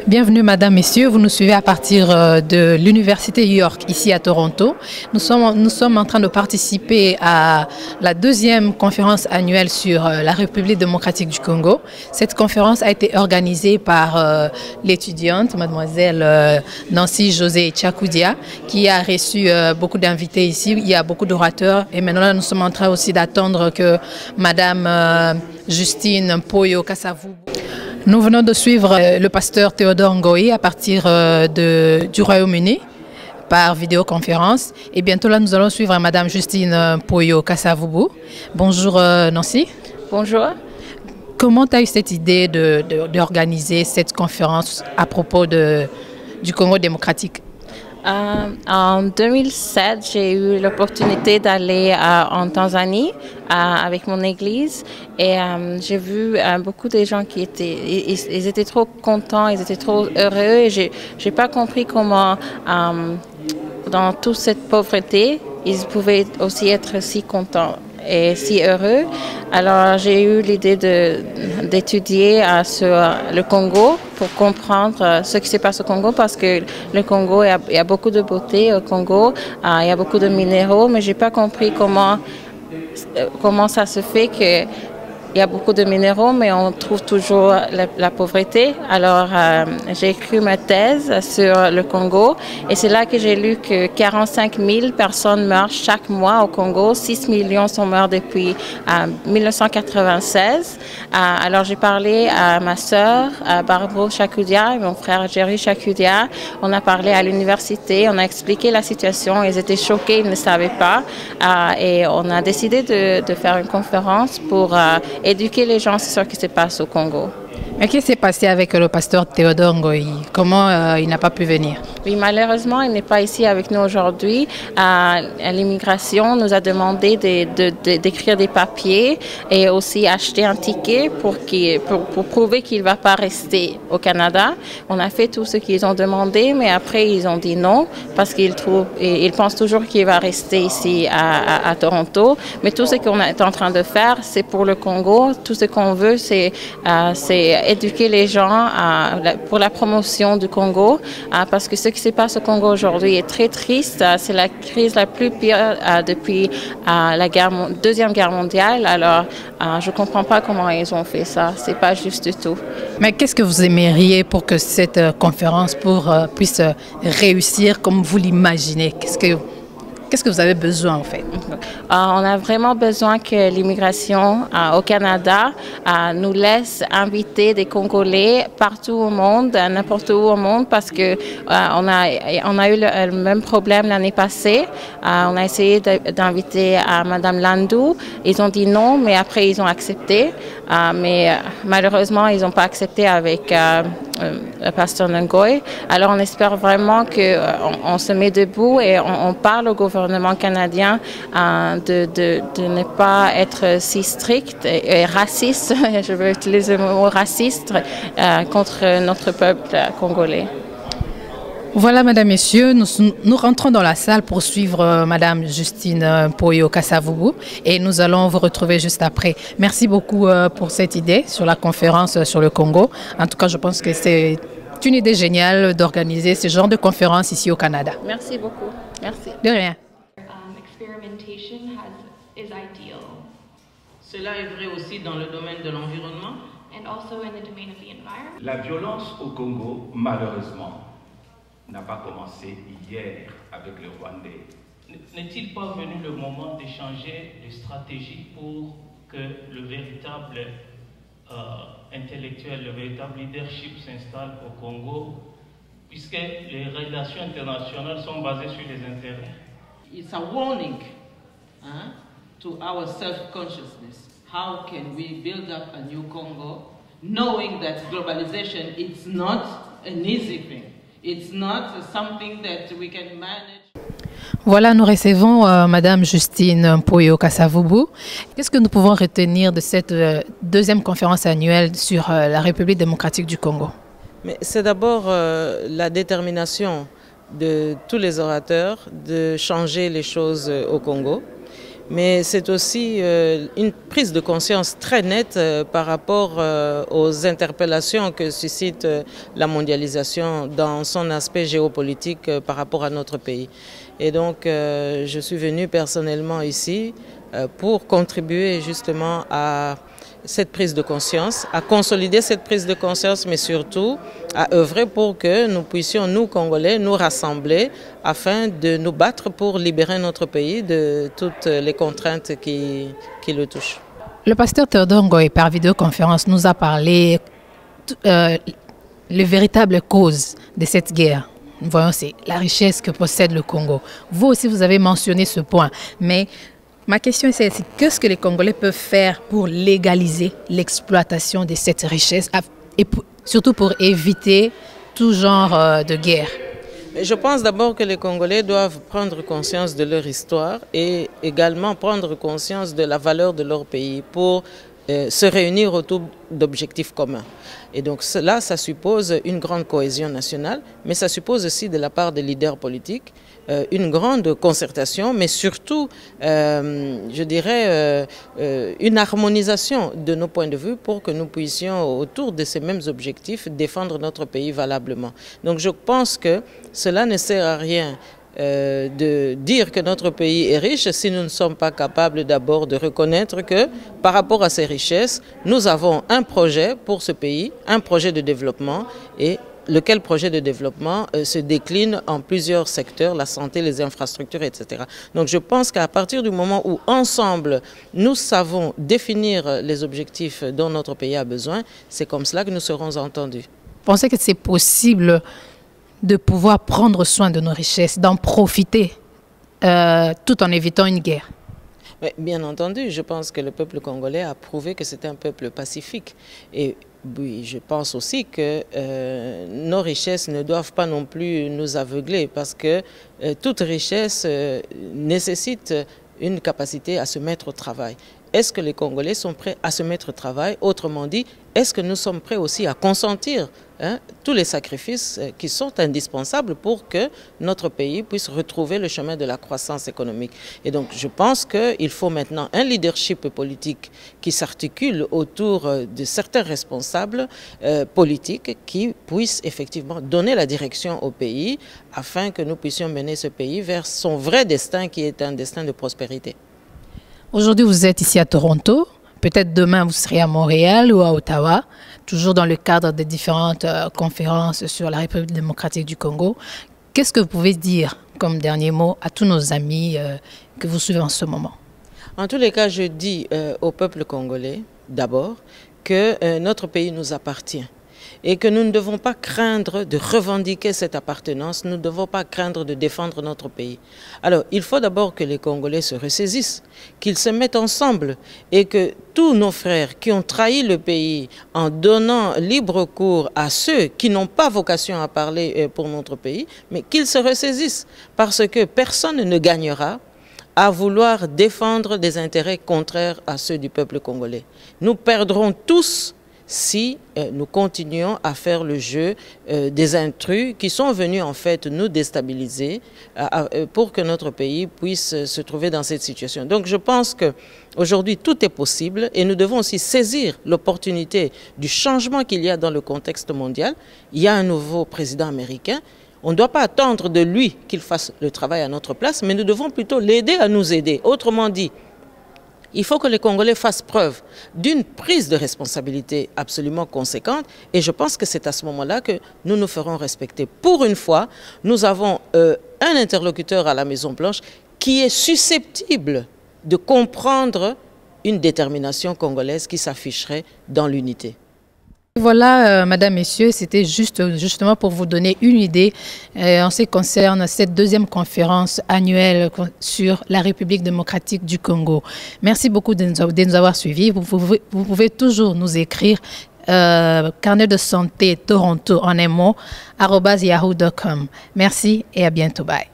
Bienvenue Madame, Messieurs, vous nous suivez à partir de l'Université York ici à Toronto. Nous sommes en train de participer à la deuxième conférence annuelle sur la République démocratique du Congo. Cette conférence a été organisée par l'étudiante, mademoiselle Nancy José Tchakoudia, qui a reçu beaucoup d'invités ici. Il y a beaucoup d'orateurs et maintenant nous sommes en train aussi d'attendre que Madame Justine Mpoyo Kasavubu. Nous venons de suivre le pasteur Théodore Ngoï à partir du Royaume-Uni par vidéoconférence. Et bientôt là, nous allons suivre Madame Justine Mpoyo Kasavubu. Bonjour Nancy. Bonjour. Comment tu as eu cette idée d'organiser cette conférence à propos du Congo démocratique? En 2007, j'ai eu l'opportunité d'aller en Tanzanie avec mon église et j'ai vu beaucoup de gens qui ils étaient trop contents, ils étaient trop heureux et j'ai pas compris comment dans toute cette pauvreté, ils pouvaient aussi être si contents et si heureux. Alors j'ai eu l'idée d'étudier sur le Congo pour comprendre ce qui se passe au Congo parce que le Congo, il y a beaucoup de beauté au Congo, il y a beaucoup de minéraux, mais j'ai pas compris comment ça se fait que il y a beaucoup de minéraux, mais on trouve toujours la pauvreté. Alors, j'ai écrit ma thèse sur le Congo et c'est là que j'ai lu que 45 000 personnes meurent chaque mois au Congo. 6 millions sont morts depuis 1996. Alors, j'ai parlé à ma sœur, Barbara Tchakoudia, et mon frère Jerry Tchakoudia. On a parlé à l'université, on a expliqué la situation. Ils étaient choqués, ils ne savaient pas. Et on a décidé de faire une conférence pour éduquer les gens sur ce qui se passe au Congo. Mais qu'est-ce qui s'est passé avec le pasteur Théodore Ngoï? Comment il n'a pas pu venir? Oui, malheureusement, il n'est pas ici avec nous aujourd'hui. L'immigration nous a demandé d'écrire des papiers et aussi acheter un ticket pour prouver qu'il ne va pas rester au Canada. On a fait tout ce qu'ils ont demandé, mais après, ils ont dit non parce qu'ils pensent toujours qu'il va rester ici à Toronto. Mais tout ce qu'on est en train de faire, c'est pour le Congo. Tout ce qu'on veut, c'est éduquer les gens pour la promotion du Congo, parce que ce qui se passe au Congo aujourd'hui est très triste. C'est la crise la plus pire depuis la Deuxième Guerre mondiale. Alors, je ne comprends pas comment ils ont fait ça. C'est pas juste du tout. Mais qu'est-ce que vous aimeriez pour que cette conférence puisse réussir comme vous l'imaginez? Qu'est-ce que vous avez besoin en fait? On a vraiment besoin que l'immigration au Canada nous laisse inviter des Congolais partout au monde, n'importe où au monde, parce que on a eu le même problème l'année passée. On a essayé d'inviter Madame Landou. Ils ont dit non, mais après ils ont accepté. Mais malheureusement, ils n'ont pas accepté avec le pasteur Ngoï. Alors on espère vraiment qu'on se met debout et on parle au gouvernement canadien de ne pas être si strict et raciste, je veux utiliser le mot raciste, contre notre peuple congolais. Voilà, Madame, Messieurs, nous rentrons dans la salle pour suivre Madame Justine Mpoyo Kasavubu et nous allons vous retrouver juste après. Merci beaucoup pour cette idée sur la conférence sur le Congo. En tout cas, je pense que c'est une idée géniale d'organiser ce genre de conférence ici au Canada. Merci beaucoup. Merci. De rien. Cela est vrai aussi dans le domaine de l'environnement. La violence au Congo, malheureusement, n'a pas commencé hier avec le Rwandais. N'est-il pas venu le moment d'échanger de stratégies pour que le véritable intellectuel, le véritable leadership s'installe au Congo, puisque les relations internationales sont basées sur les intérêts? It's a warning to our self-consciousness. How can we build up a new Congo, knowing that globalization is not an easy thing? It's not something that we can manage. Voilà, nous recevons Madame Justine Mpoyo Kasavubu. Qu'est-ce que nous pouvons retenir de cette deuxième conférence annuelle sur la République démocratique du Congo? C'est d'abord la détermination de tous les orateurs de changer les choses au Congo. Mais c'est aussi une prise de conscience très nette par rapport aux interpellations que suscite la mondialisation dans son aspect géopolitique par rapport à notre pays. Et donc je suis venue personnellement ici pour contribuer justement à cette prise de conscience, à consolider cette prise de conscience, mais surtout à œuvrer pour que nous puissions, nous Congolais, nous rassembler afin de nous battre pour libérer notre pays de toutes les contraintes qui le touchent. Le pasteur Théodore Ngoy, par vidéoconférence, nous a parlé les véritables causes de cette guerre. Voyons, c'est la richesse que possède le Congo. Vous aussi, vous avez mentionné ce point, mais ma question est qu'est-ce que les Congolais peuvent faire pour légaliser l'exploitation de cette richesse et surtout pour éviter tout genre de guerre? Je pense d'abord que les Congolais doivent prendre conscience de leur histoire et également prendre conscience de la valeur de leur pays pour se réunir autour d'objectifs communs. Et donc cela, ça suppose une grande cohésion nationale, mais ça suppose aussi de la part des leaders politiques une grande concertation, mais surtout, je dirais, une harmonisation de nos points de vue pour que nous puissions, autour de ces mêmes objectifs, défendre notre pays valablement. Donc je pense que cela ne sert à rien de dire que notre pays est riche si nous ne sommes pas capables d'abord de reconnaître que par rapport à ces richesses, nous avons un projet pour ce pays, un projet de développement et lequel projet de développement se décline en plusieurs secteurs, la santé, les infrastructures, etc. Donc je pense qu'à partir du moment où ensemble nous savons définir les objectifs dont notre pays a besoin, c'est comme cela que nous serons entendus. Pensez que c'est possible de pouvoir prendre soin de nos richesses, d'en profiter tout en évitant une guerre? Mais bien entendu, je pense que le peuple congolais a prouvé que c'est un peuple pacifique. Et oui, je pense aussi que nos richesses ne doivent pas non plus nous aveugler parce que toute richesse nécessite une capacité à se mettre au travail. Est-ce que les Congolais sont prêts à se mettre au travail? Autrement dit, est-ce que nous sommes prêts aussi à consentir tous les sacrifices qui sont indispensables pour que notre pays puisse retrouver le chemin de la croissance économique? Et donc, je pense qu'il faut maintenant un leadership politique qui s'articule autour de certains responsables politiques qui puissent effectivement donner la direction au pays afin que nous puissions mener ce pays vers son vrai destin qui est un destin de prospérité. Aujourd'hui, vous êtes ici à Toronto. Peut-être demain, vous serez à Montréal ou à Ottawa, toujours dans le cadre des différentes conférences sur la République démocratique du Congo. Qu'est-ce que vous pouvez dire comme dernier mot à tous nos amis que vous suivez en ce moment? En tous les cas, je dis au peuple congolais, d'abord, que notre pays nous appartient. Et que nous ne devons pas craindre de revendiquer cette appartenance, nous ne devons pas craindre de défendre notre pays. Alors, il faut d'abord que les Congolais se ressaisissent, qu'ils se mettent ensemble et que tous nos frères qui ont trahi le pays en donnant libre cours à ceux qui n'ont pas vocation à parler pour notre pays, mais qu'ils se ressaisissent parce que personne ne gagnera à vouloir défendre des intérêts contraires à ceux du peuple congolais. Nous perdrons tous si nous continuons à faire le jeu des intrus qui sont venus en fait nous déstabiliser pour que notre pays puisse se trouver dans cette situation. Donc je pense qu'aujourd'hui tout est possible et nous devons aussi saisir l'opportunité du changement qu'il y a dans le contexte mondial. Il y a un nouveau président américain. On ne doit pas attendre de lui qu'il fasse le travail à notre place, mais nous devons plutôt l'aider à nous aider. Autrement dit, il faut que les Congolais fassent preuve d'une prise de responsabilité absolument conséquente et je pense que c'est à ce moment-là que nous nous ferons respecter. Pour une fois, nous avons un interlocuteur à la Maison-Blanche qui est susceptible de comprendre une détermination congolaise qui s'afficherait dans l'unité. Voilà, Madame, Messieurs, c'était justement pour vous donner une idée en ce qui concerne cette deuxième conférence annuelle sur la République démocratique du Congo. Merci beaucoup de nous avoir suivis. Vous pouvez toujours nous écrire carnet de santé Toronto en un mot @yahoo.com. Merci et à bientôt. Bye.